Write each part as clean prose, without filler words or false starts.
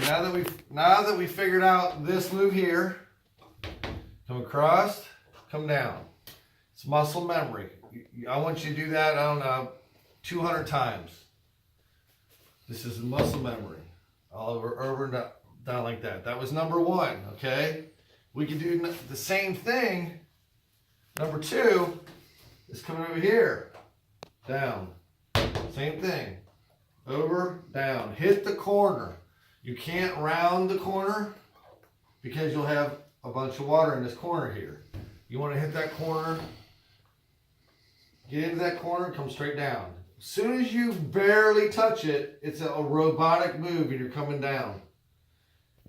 now that we figured out this move here, come across, come down. It's muscle memory. I want you to do that, I don't know, 200 times. This is muscle memory. All over and down like that. That was number one, okay? We can do the same thing. Number two is coming over here. Down. Same thing. Over, down. Hit the corner. You can't round the corner because you'll have a bunch of water in this corner here. You want to hit that corner, get into that corner, come straight down. As soon as you barely touch it, it's a robotic move and you're coming down.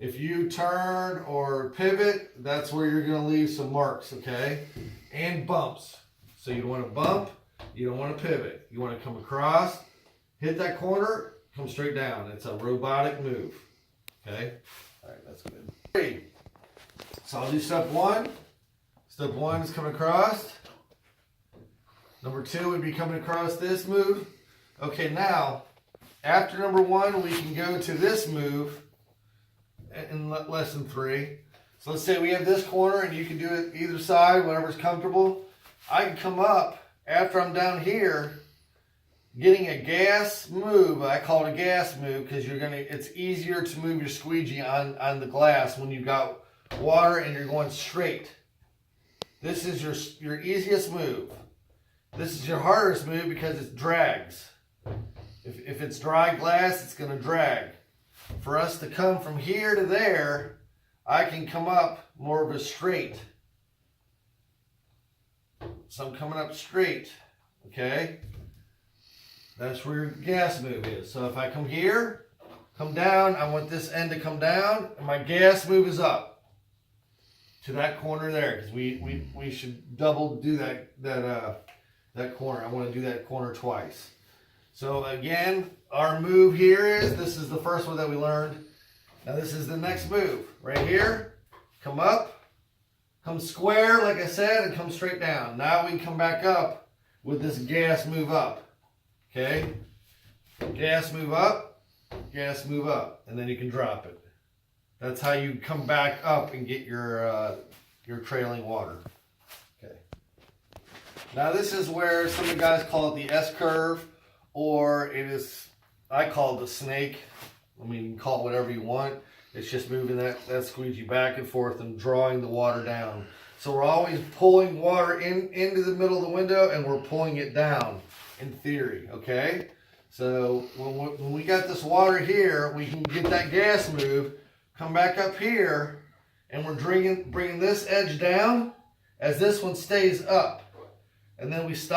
If you turn or pivot, that's where you're going to leave some marks, okay? And bumps. So you don't want to bump, you don't want to pivot. You want to come across, hit that corner, come straight down. It's a robotic move, okay? All right, that's good. 3. So I'll do step 1. Step 1 is coming across. Number 2 would be coming across this move. Okay, now, after number 1, we can go to this move in lesson 3. So let's say we have this corner and you can do it either side, whatever's comfortable. I can come up after I'm down here, getting a gas move. I call it a gas move because it's easier to move your squeegee on the glass when you've got water and you're going straight. This is your easiest move. This is your hardest move because it drags. If it's dry glass, it's going to drag. For us to come from here to there, I can come up more of a straight. So I'm coming up straight, okay? That's where your gas move is. So if I come here, come down, I want this end to come down, and my gas move is up to that corner there, because we should double do that corner. I want to do that corner twice. So again, our move here this is the first one that we learned. Now this is the next move. Right here, come up, come square like I said, and come straight down. Now we can come back up with this gas move up. Okay? Gas move up, and then you can drop it. That's how you come back up and get your trailing water. Okay. Now this is where some of the guys call it the S-curve, or I call it the snake. I mean, you can call it whatever you want. It's just moving that squeegee back and forth and drawing the water down. So we're always pulling water into the middle of the window and we're pulling it down in theory, okay? So when we got this water here, we can get that gas move, come back up here, and we're bringing this edge down as this one stays up. And then we stop.